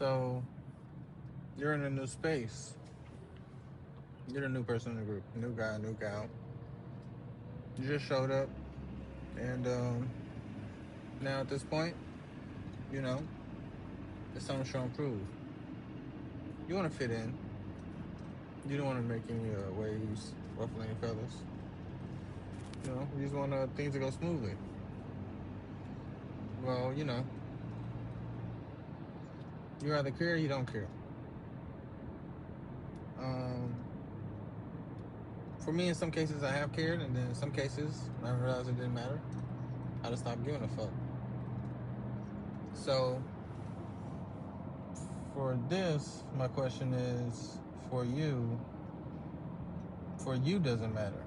So you're in a new space. You're the new person in the group, new guy, new gal. You just showed up, and now at this point, you know it's time to show and prove. You want to fit in. You don't want to make any waves, ruffle any feathers. You just want things to go smoothly. Well, you either care or you don't care. Um, for me, in some cases, I have cared, and then in some cases, I realized it didn't matter. I just stopped giving a fuck. So, for this, my question is for you, doesn't matter.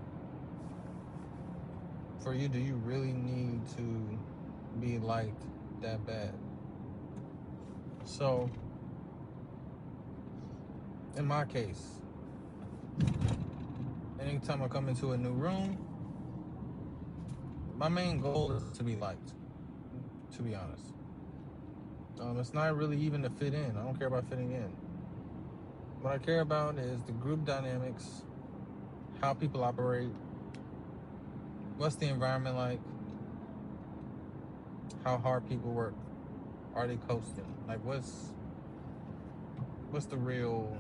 For you, do you really need to be liked that bad? So, in my case, anytime I come into a new room, my main goal is to be liked, to be honest. It's not really even to fit in. I don't care about fitting in. What I care about is the group dynamics, how people operate, what's the environment like, how hard people work, are they coasting? Like, what's the real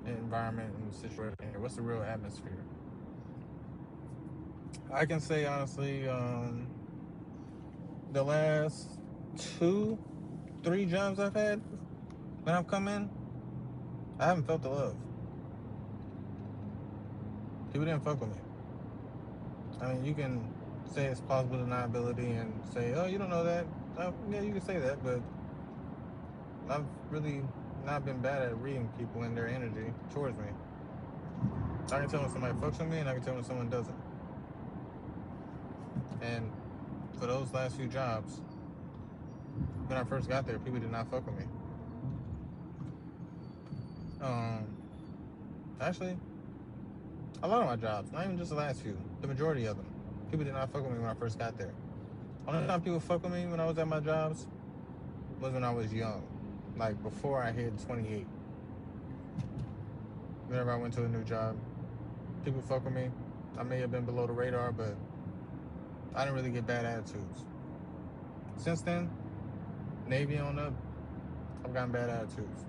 environment and situation here? What's the real atmosphere? I can say honestly, the last 2, 3 jobs I've had when I've come in, I haven't felt the love. People didn't fuck with me. I mean, you can say it's plausible deniability and say, "Oh, you don't know that." Yeah, you can say that, but I've really not been bad at reading people and their energy towards me. I can tell when somebody fucks with me, and I can tell when someone doesn't. And for those last few jobs, when I first got there, people did not fuck with me. Um, Actually, a lot of my jobs, not even just the last few, the majority of them, people did not fuck with me when I first got there. Only time people fuck with me when I was at my jobs was when I was young, like before I hit 28. Whenever I went to a new job, people fuck with me. I may have been below the radar, but I didn't really get bad attitudes. Since then, Navy on up, I've gotten bad attitudes.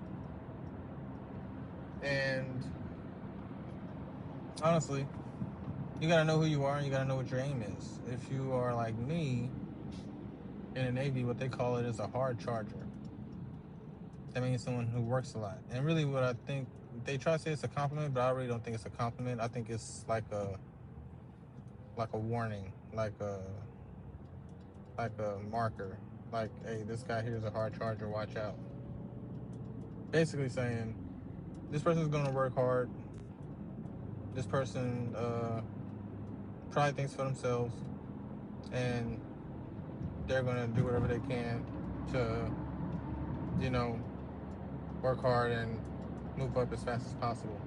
And honestly, you gotta know who you are and you gotta know what your aim is. If you are like me in the Navy, what they call it is a hard charger. That means someone who works a lot. And really, what I think they try to say it's a compliment, but I really don't think it's a compliment. I think it's like a warning, like a marker. Like, hey, this guy here is a hard charger. Watch out. Basically saying this person's gonna work hard. This person probably thinks for themselves, and they're gonna do whatever they can to, you know, work hard and move up as fast as possible,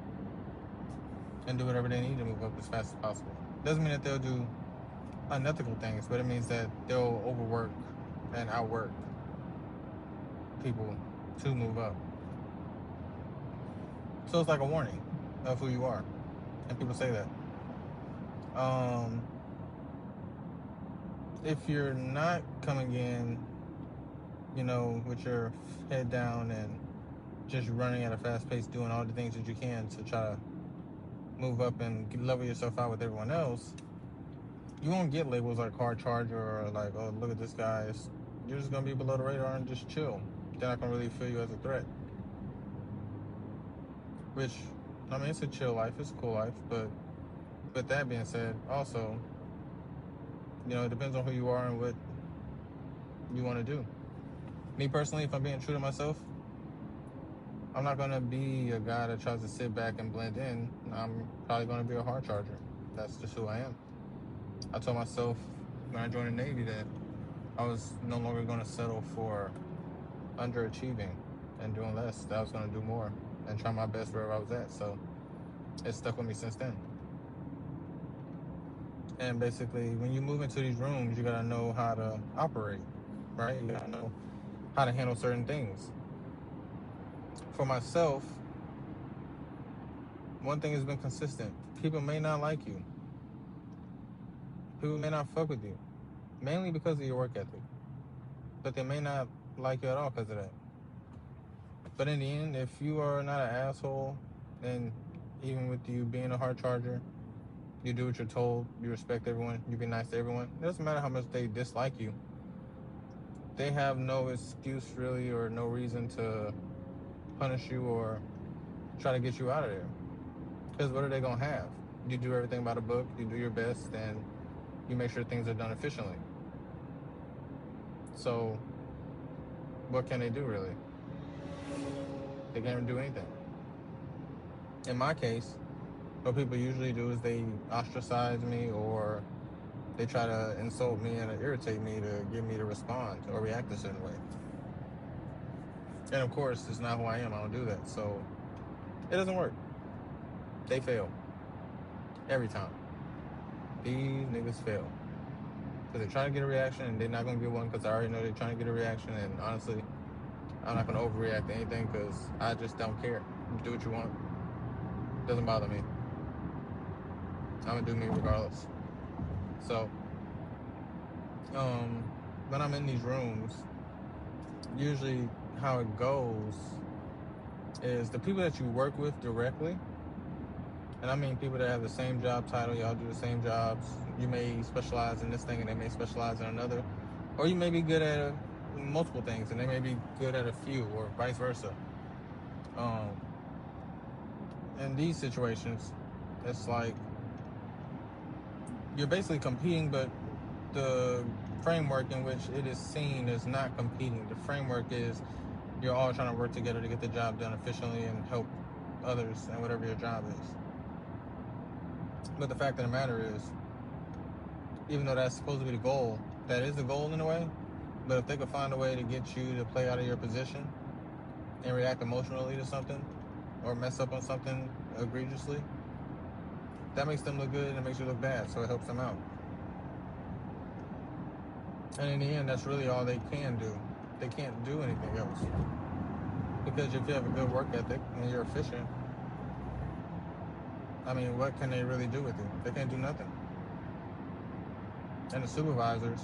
and do whatever they need to move up as fast as possible. Doesn't mean that they'll do unethical things, but it means that they'll overwork and outwork people to move up. So it's like a warning of who you are, and people say that. Um, if you're not coming in, with your head down and just running at a fast pace, doing all the things that you can to try to move up and level yourself out with everyone else, you won't get labels like hard charger or like, oh, look at this guy. You're just gonna be below the radar and just chill. They're not gonna really feel you as a threat. Which, I mean, it's a chill life, it's a cool life, but with that being said, also, it depends on who you are and what you want to do. Me personally, if I'm being true to myself, I'm not gonna be a guy that tries to sit back and blend in. I'm probably gonna be a hard charger. That's just who I am. I told myself when I joined the Navy that I was no longer gonna settle for underachieving and doing less. That I was gonna do more and try my best wherever I was at. So it's stuck with me since then. And basically, when you move into these rooms, you gotta know how to operate, right? You gotta know how to handle certain things. for myself, one thing has been consistent. People may not like you. People may not fuck with you. Mainly because of your work ethic. But they may not like you at all because of that. But in the end, if you are not an asshole, then even with you being a hard charger, you do what you're told, you respect everyone, you be nice to everyone. It doesn't matter how much they dislike you. They have no excuse really or no reason to punish you or try to get you out of there. Because what are they going to have? You do everything by the book, you do your best, and you make sure things are done efficiently. So, what can they do really? They can't do anything. In my case, what people usually do is they ostracize me or they try to insult me and irritate me to get me to respond or react a certain way. And of course, it's not who I am. I don't do that. So it doesn't work. They fail. Every time. These niggas fail. Because they're trying to get a reaction and they're not going to get one because I already know they're trying to get a reaction. And honestly, I'm not going to overreact to anything because I just don't care. You do what you want. Doesn't bother me. I'm going to do me regardless. So, when I'm in these rooms, usually how it goes is the people that you work with directly, and I mean people that have the same job title, y'all do the same jobs, you may specialize in this thing and they may specialize in another, or you may be good at multiple things and they may be good at a few, or vice versa. In these situations, it's like you're basically competing, but the framework in which it is seen is not competing. The framework is you're all trying to work together to get the job done efficiently and help others and whatever your job is. But the fact of the matter is, even though that's supposed to be the goal, that is the goal in a way, but if they could find a way to get you to play out of your position and react emotionally to something or mess up on something egregiously, that makes them look good and it makes you look bad, so it helps them out. And in the end, that's really all they can do. They can't do anything else. Because if you have a good work ethic and you're efficient, I mean, what can they really do with you? They can't do nothing. And the supervisors,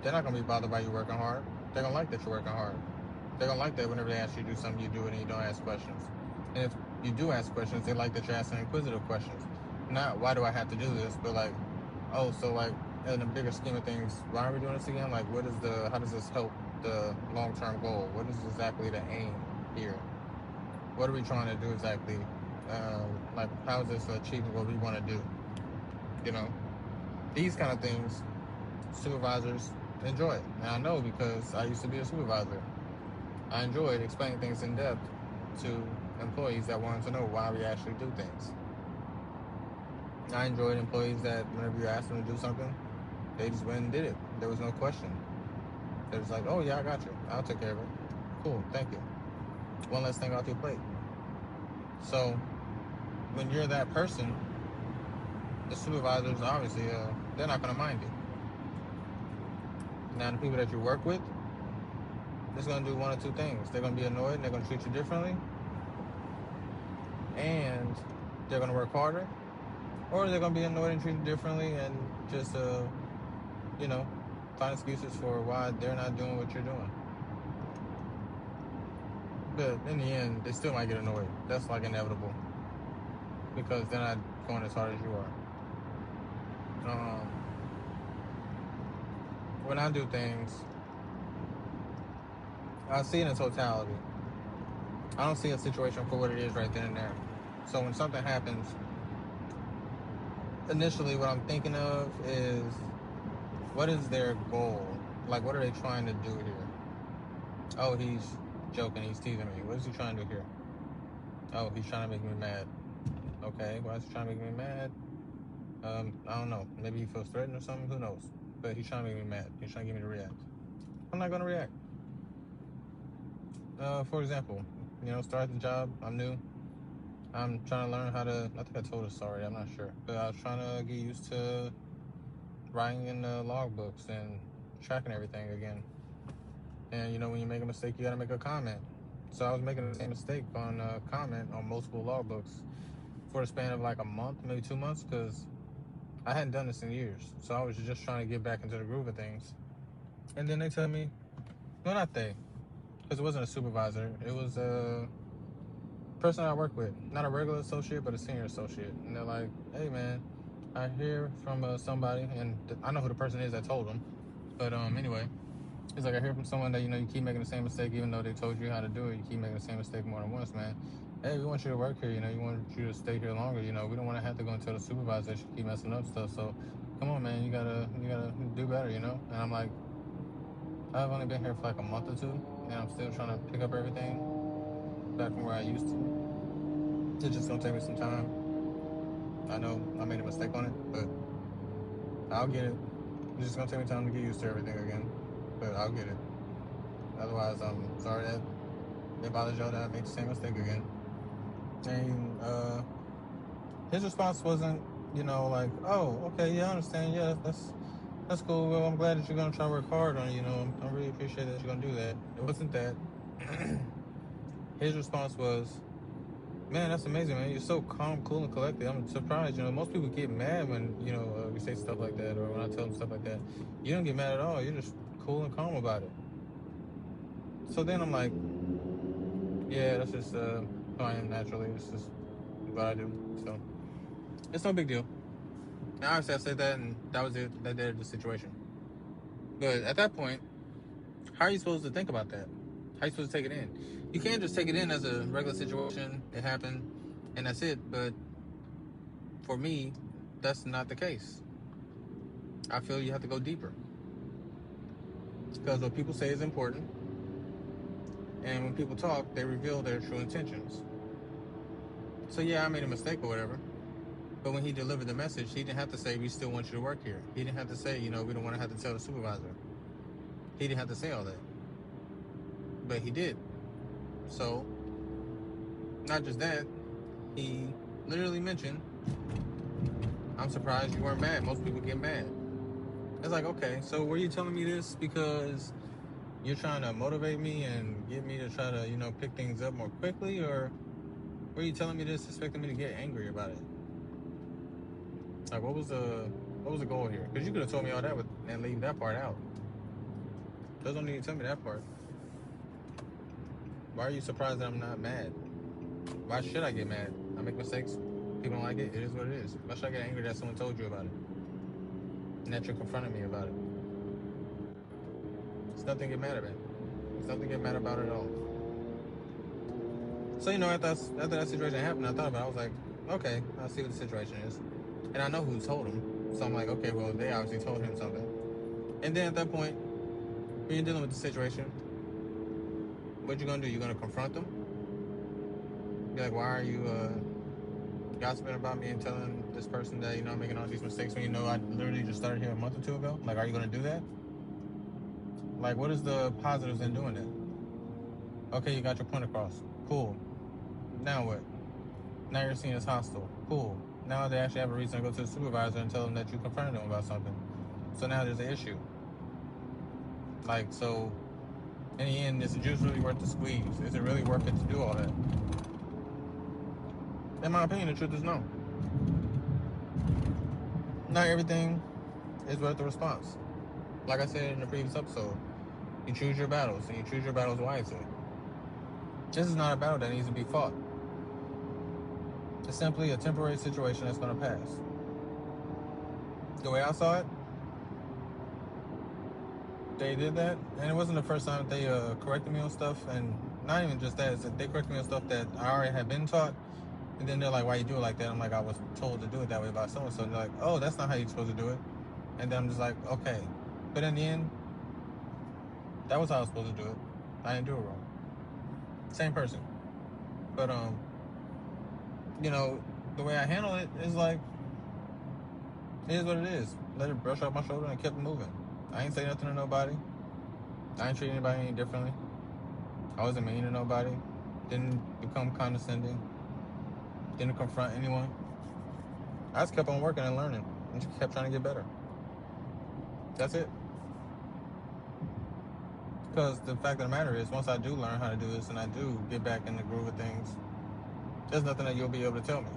they're not going to be bothered by you working hard. They're going to like that you're working hard. They're going to like that whenever they ask you to do something, you do it and you don't ask questions. And if you do ask questions, they like that you're asking inquisitive questions. Not, why do I have to do this? But like, oh, so like, in the bigger scheme of things, why are we doing this again? Like, how does this help the long-term goal? What is exactly the aim here? What are we trying to do exactly? Like, how is this achieving what we want to do? You know, these kind of things, supervisors enjoy it. And I know because I used to be a supervisor. I enjoyed explaining things in depth to employees that wanted to know why we actually do things. I enjoyed employees that whenever you asked them to do something, they just went and did it. There was no question. They was like, oh yeah, I got you. I'll take care of it. Cool, thank you. One less thing off your plate. So, when you're that person, the supervisors, obviously, they're not going to mind you. Now, the people that you work with, they're going to do one or two things. They're going to be annoyed and they're going to treat you differently. And they're going to work harder. Or they're going to be annoyed and treat you differently and just, find excuses for why they're not doing what you're doing. But in the end, they still might get annoyed. That's like inevitable. Because they're not going as hard as you are. When I do things, I see it in totality. I don't see a situation for what it is right then and there. So when something happens, initially what I'm thinking of is, what is their goal? Like, what are they trying to do here? Oh, he's joking, he's teasing me. What is he trying to do here? Oh, he's trying to make me mad. Okay, why is he trying to make me mad? I don't know. Maybe he feels threatened or something, who knows? But he's trying to make me mad. He's trying to get me to react. I'm not gonna react. For example, start the job, I'm new. I'm trying to learn how to, I think I told us already, I'm not sure. But I was trying to get used to writing in the logbooks and tracking everything again. And when you make a mistake, you gotta make a comment. So I was making the same mistake on comment on multiple logbooks for a span of like a month, maybe 2 months, because I hadn't done this in years. So I was just trying to get back into the groove of things. And then they tell me, no, not they, because it wasn't a supervisor. It was a person I work with, not a regular associate, but a senior associate. And they're like, hey, man, I hear from somebody, and I know who the person is that told them. But anyway, it's like I hear from someone that, you keep making the same mistake, even though they told you how to do it. You keep making the same mistake more than once, man. Hey, we want you to work here. We want you to stay here longer. We don't want to have to go and tell the supervisor that you keep messing up stuff. So, come on, man. You gotta do better. And I'm like, I've only been here for like a month or two, and I'm still trying to pick up everything back from where I used to. It's just gonna take me some time. I know I made a mistake on it, but I'll get it. It's just gonna take me time to get used to everything again, but I'll get it. Otherwise, I'm sorry that they bothered y'all that I made the same mistake again. And his response wasn't, like, oh, okay, yeah, I understand, yeah, that's cool. Well, I'm glad that you're gonna try to work hard on it. I really appreciate that you're gonna do that. It wasn't that. His response was, man, that's amazing, man. You're so calm, cool, and collected. I'm surprised. Most people get mad when we say stuff like that, or when I tell them stuff like that. You don't get mad at all. You're just cool and calm about it. So then I'm like, yeah, that's just who I am naturally. It's just what I do. So it's no big deal. Now, obviously, I said that, and that was it. That did the situation. But at that point, how are you supposed to think about that? How are you supposed to take it in? You can't just take it in as a regular situation. It happened, and that's it. But for me, that's not the case. I feel you have to go deeper. Because what people say is important. And when people talk, they reveal their true intentions. So yeah, I made a mistake or whatever. But when he delivered the message, he didn't have to say, we still want you to work here. He didn't have to say, we don't want to have to tell the supervisor. He didn't have to say all that. But he did. So, not just that, he literally mentioned, I'm surprised you weren't mad. Most people get mad. It's like, okay, so were you telling me this because you're trying to motivate me and get me to try to, pick things up more quickly? Or were you telling me this expecting me to get angry about it? Like, what was the goal here? Because you could have told me all that and leave that part out. Just don't need to tell me that part. Why are you surprised that I'm not mad? Why should I get mad? I make mistakes. People don't like it. It is what it is. Why should I get angry that someone told you about it? And that you're confronting me about it? It's nothing to get mad about. It's nothing to get mad about at all. So, after that situation happened, I thought about it. I was like, okay, I'll see what the situation is. And I know who told him. So I'm like, okay, well, they obviously told him something. And then at that point, when you're dealing with the situation, what you gonna do? You're gonna confront them? Be like, why are you gossiping about me and telling this person that, I'm making all these mistakes when I literally just started here a month or two ago? Like, are you gonna do that? Like, what is the positives in doing that? Okay, you got your point across. Cool. Now what? Now you're seen as hostile. Cool. Now they actually have a reason to go to the supervisor and tell them that you confronted them about something. So now there's an issue. Like, so, in the end, is the juice really worth the squeeze? Is it really worth it to do all that? In my opinion, the truth is no. Not everything is worth the response. Like I said in the previous episode, you choose your battles, and you choose your battles wisely. This is not a battle that needs to be fought. It's simply a temporary situation that's going to pass. The way I saw it, they did that, and it wasn't the first time that they corrected me on stuff, and not even just that, it's that they corrected me on stuff that I already had been taught, and then they're like, why you do it like that? I'm like, I was told to do it that way by so-and-so, and they're like, oh, that's not how you're supposed to do it, and then I'm just like, okay, but in the end, that was how I was supposed to do it. I didn't do it wrong. Same person. But, the way I handle it is like, it is what it is. Let it brush off my shoulder and kept moving. I ain't say nothing to nobody. I ain't treat anybody any differently. I wasn't mean to nobody. Didn't become condescending. Didn't confront anyone. I just kept on working and learning. And just kept trying to get better. That's it. Because the fact of the matter is, once I do learn how to do this and I do get back in the groove of things, there's nothing that you'll be able to tell me.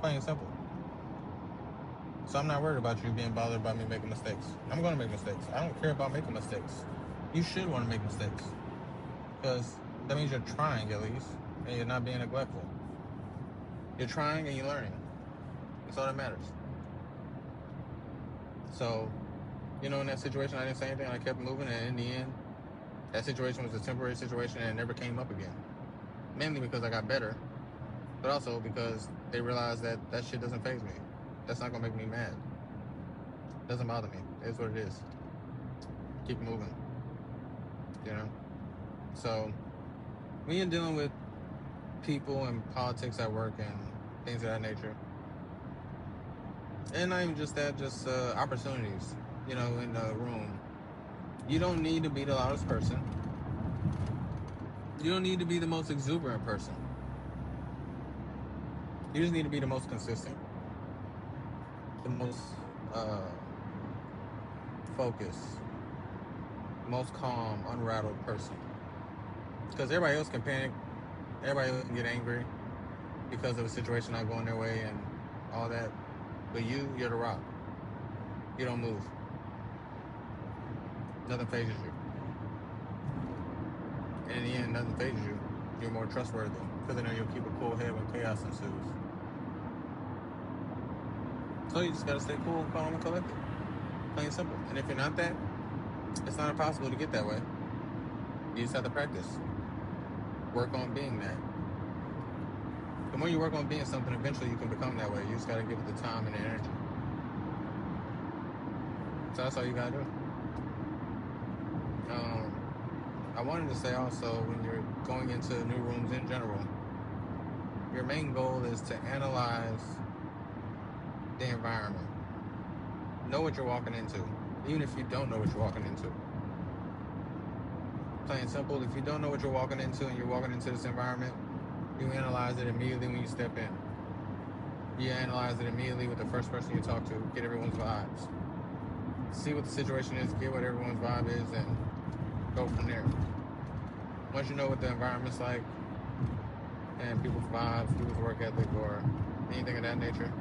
Plain and simple. So I'm not worried about you being bothered by me making mistakes. I'm going to make mistakes. I don't care about making mistakes. You should want to make mistakes. Because that means you're trying at least, and you're not being neglectful. You're trying and you're learning. That's all that matters. So, in that situation, I didn't say anything. I kept moving, and in the end, that situation was a temporary situation and it never came up again. Mainly because I got better, but also because they realized that that shit doesn't faze me. That's not gonna make me mad. It doesn't bother me. It's what it is. Keep moving. So when you're dealing with people and politics at work and things of that nature, and not even just that, just opportunities, in the room. You don't need to be the loudest person. You don't need to be the most exuberant person. You just need to be the most consistent, the most focused, most calm, unrattled person. Because everybody else can panic, everybody else can get angry because of a situation not going their way and all that. But you're the rock. You don't move. Nothing phases you. And in the end, nothing phases you. You're more trustworthy because they know you'll keep a cool head when chaos ensues. So you just gotta stay cool, calm, and collected. Plain and simple. And if you're not that, it's not impossible to get that way. You just have to practice. Work on being that. The more you work on being something, eventually you can become that way. You just gotta give it the time and the energy. So that's all you gotta do. I wanted to say also, when you're going into new rooms in general, your main goal is to analyze the environment. Know what you're walking into, even if you don't know what you're walking into. Plain and simple, if you don't know what you're walking into and you're walking into this environment, you analyze it immediately when you step in. You analyze it immediately with the first person you talk to, get everyone's vibes. See what the situation is, get what everyone's vibe is, and go from there. Once you know what the environment's like, and people's vibes, people's work ethic, or anything of that nature,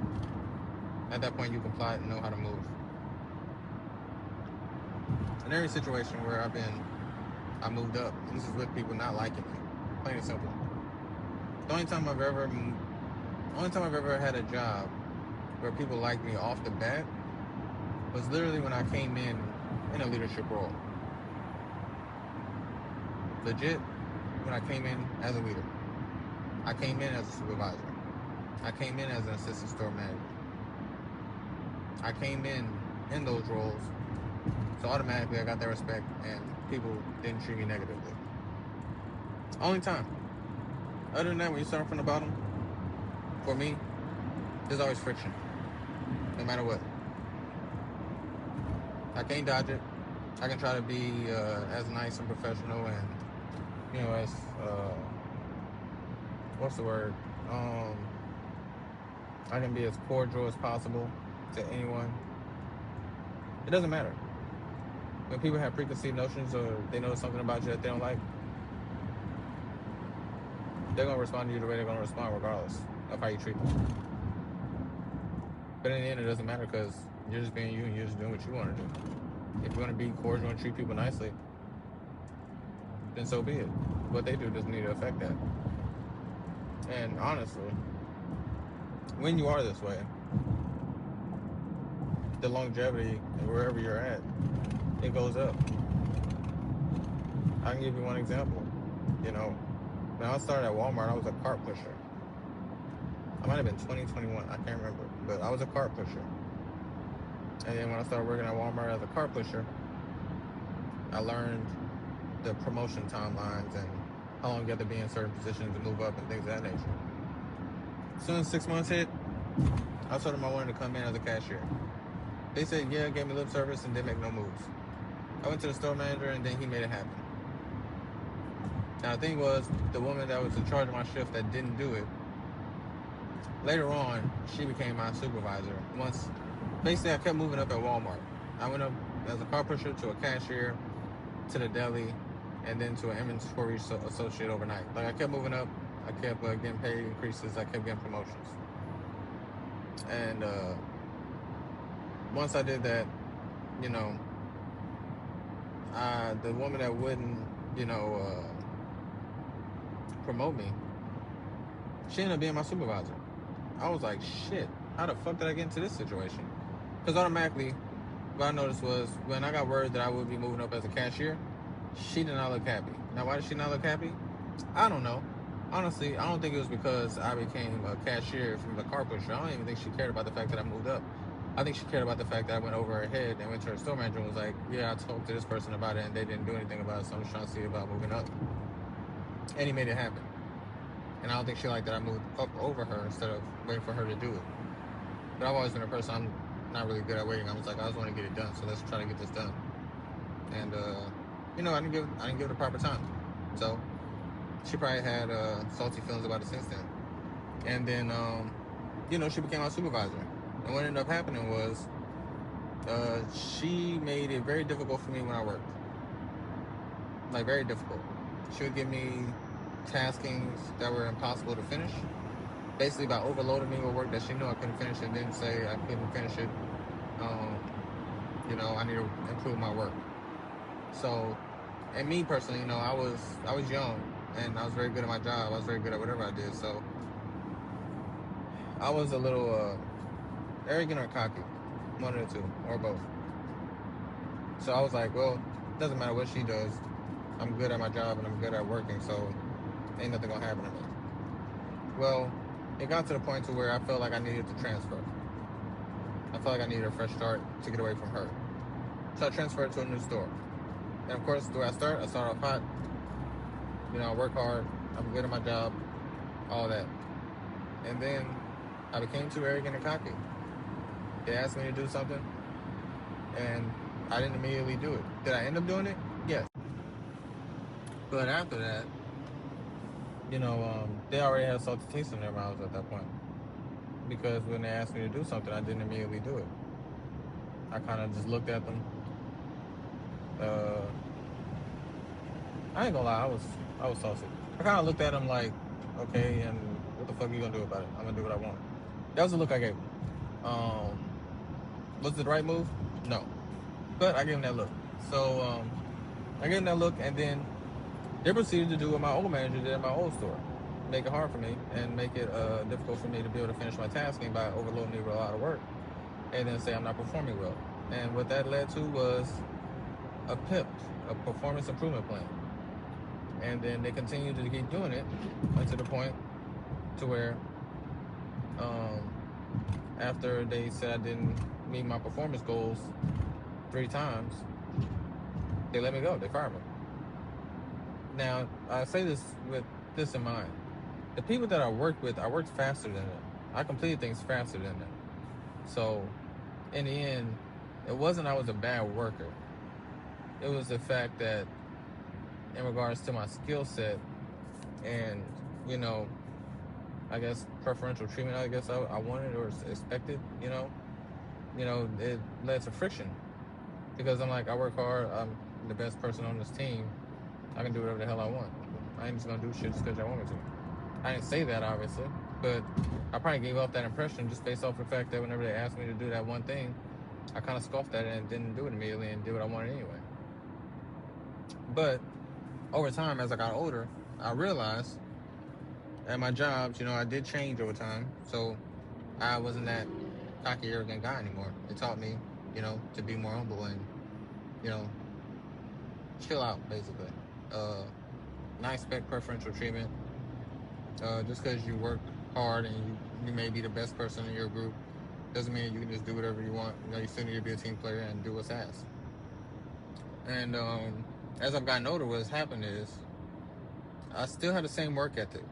at that point you can apply it and know how to move. In every situation where I moved up. And this is with people not liking me. Plain and simple. The only time I've ever had a job where people liked me off the bat was literally when I came in a leadership role. Legit, when I came in as a leader. I came in as a supervisor. I came in as an assistant store manager. I came in those roles, so automatically I got that respect and people didn't treat me negatively. Only time. Other than that, when you start from the bottom, for me, there's always friction, no matter what. I can't dodge it. I can try to be as nice and professional and, as, what's the word? I can be as cordial as possible to anyone. It doesn't matter. When people have preconceived notions or they know something about you that they don't like, they're going to respond to you the way they're going to respond regardless of how you treat them. But in the end, it doesn't matter because you're just being you and you're just doing what you want to do. If you're going to be cordial and treat people nicely, then so be it. What they do doesn't need to affect that. And honestly, when you are this way, the longevity wherever you're at, it goes up. I can give you one example. When I started at Walmart, I was a cart pusher. I might have been 2021, I can't remember, but I was a cart pusher. And then when I started working at Walmart as a cart pusher, I learned the promotion timelines and how long you have to be in certain positions to move up and things of that nature. As soon as 6 months hit, I told them I wanted to come in as a cashier. They said, yeah, gave me lip service and didn't make no moves. I went to the store manager and then he made it happen. Now the thing was, the woman that was in charge of my shift that didn't do it, later on, she became my supervisor. Basically I kept moving up at Walmart. I went up as a car pusher to a cashier, to the deli, and then to an inventory associate overnight. Like, I kept moving up. I kept getting paid increases. I kept getting promotions. And once I did that, you know, the woman that wouldn't, promote me, she ended up being my supervisor. I was like, shit, how the fuck did I get into this situation? Because automatically, what I noticed was when I got word that I would be moving up as a cashier, she did not look happy. Now, why did she not look happy? I don't know. Honestly, I don't think it was because I became a cashier from the car pusher. I don't even think she cared about the fact that I moved up. I think she cared about the fact that I went over her head and went to her store manager and was like, yeah, I talked to this person about it and they didn't do anything about it, so I'm just trying to see about moving up. And he made it happen. And I don't think she liked that I moved up over her instead of waiting for her to do it. But I've always been a person, I'm not really good at waiting. I was like, I just want to get it done, so let's try to get this done. And I didn't give it the proper time. So she probably had salty feelings about it since then. And then she became my supervisor. And what ended up happening was she made it very difficult for me when I worked. Like, very difficult. She would give me taskings that were impossible to finish. Basically by overloading me with work that she knew I couldn't finish and didn't say I couldn't finish it. I need to improve my work. So, and me personally, I was young and I was very good at my job. I was very good at whatever I did. So I was a little arrogant or cocky, one of the two, or both. So I was like, well, it doesn't matter what she does. I'm good at my job and I'm good at working, so ain't nothing gonna happen to me. Well, it got to the point to where I felt like I needed to transfer. I felt like I needed a fresh start to get away from her. So I transferred to a new store. And of course, the way I start off hot. I work hard, I'm good at my job, all that. And then I became too arrogant and cocky. They asked me to do something, and I didn't immediately do it. Did I end up doing it? Yes. But after that, they already had salty taste in their mouths at that point. Because when they asked me to do something, I didn't immediately do it. I kind of just looked at them. I ain't gonna lie, I was saucy. I kind of looked at them like, okay, and what the fuck are you gonna do about it? I'm gonna do what I want. That was the look I gave them. Was it the right move? No. But I gave them that look. So I gave them that look, and then they proceeded to do what my old manager did at my old store. Make it hard for me and make it difficult for me to be able to finish my tasking by overloading me with a lot of work and then say I'm not performing well. And what that led to was a PIP, a performance improvement plan. And then they continued to keep doing it to the point to where after they said I didn't meet my performance goals 3 times, they let me go. They fired me. Now, I say this with this in mind. The people that I worked with, I worked faster than them. I completed things faster than them. So, in the end, it wasn't I was a bad worker. It was the fact that in regards to my skill set and, I guess preferential treatment, I guess I wanted or expected, it led to friction. Because I'm like, I work hard, I'm the best person on this team, I can do whatever the hell I want. I ain't just gonna do shit just because y'all want me to. I didn't say that, obviously, but I probably gave off that impression just based off the fact that whenever they asked me to do that one thing, I kind of scoffed at it and didn't do it immediately and did what I wanted anyway. But over time, as I got older, I realized at my jobs, I did change over time, so I wasn't that cocky, arrogant guy anymore. It taught me, to be more humble and, chill out, basically. Not expect preferential treatment. Just because you work hard and you may be the best person in your group doesn't mean you can just do whatever you want. You still need to be a team player and do what's asked. And as I've gotten older, what's happened is I still have the same work ethic.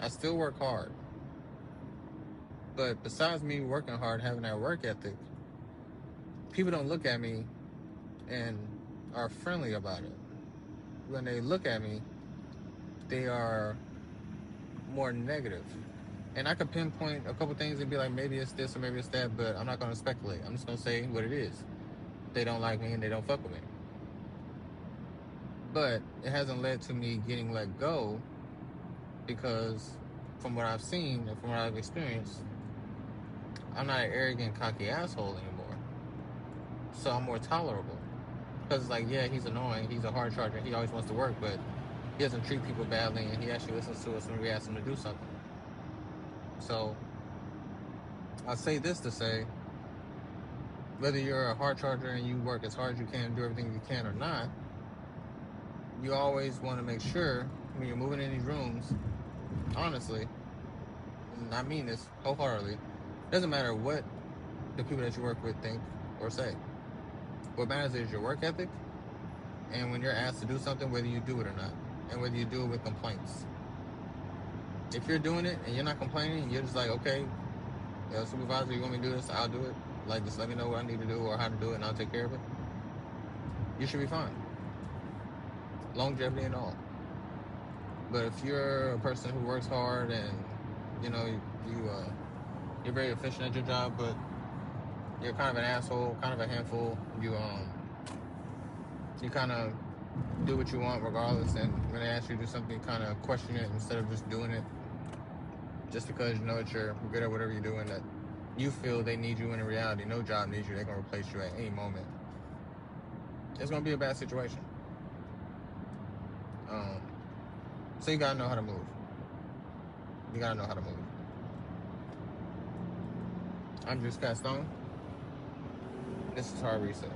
I still work hard. But besides me working hard, having that work ethic, people don't look at me and are friendly about it. When they look at me, they are more negative. And I could pinpoint a couple things and be like, maybe it's this or maybe it's that, but I'm not going to speculate. I'm just going to say what it is. They don't like me and they don't fuck with me. But it hasn't led to me getting let go, because from what I've seen and from what I've experienced, I'm not an arrogant, cocky asshole anymore. So I'm more tolerable. Because it's like, yeah, he's annoying. He's a hard charger. He always wants to work, but he doesn't treat people badly, and he actually listens to us when we ask him to do something. So I say this to say, whether you're a hard charger and you work as hard as you can, do everything you can or not, you always want to make sure when you're moving in these rooms, honestly, and I mean this wholeheartedly, it doesn't matter what the people that you work with think or say. What matters is your work ethic, and when you're asked to do something, whether you do it or not, and whether you do it with complaints. If you're doing it and you're not complaining, you're just like, okay, supervisor, you want me to do this? I'll do it. Like, just let me know what I need to do or how to do it, and I'll take care of it. You should be fine. Longevity and all. But if you're a person who works hard and, you know, you're very efficient at your job, but you're kind of an asshole, kind of a handful, you kind of do what you want regardless, and when they ask you to do something, you kind of question it instead of just doing it just because you know that you're good at whatever you're doing, that you feel they need you. In reality, no job needs you. They're going to replace you at any moment. It's going to be a bad situation. So you got to know how to move. You got to know how to move. I'm Jeuse Kastoan. This is Hard Reset.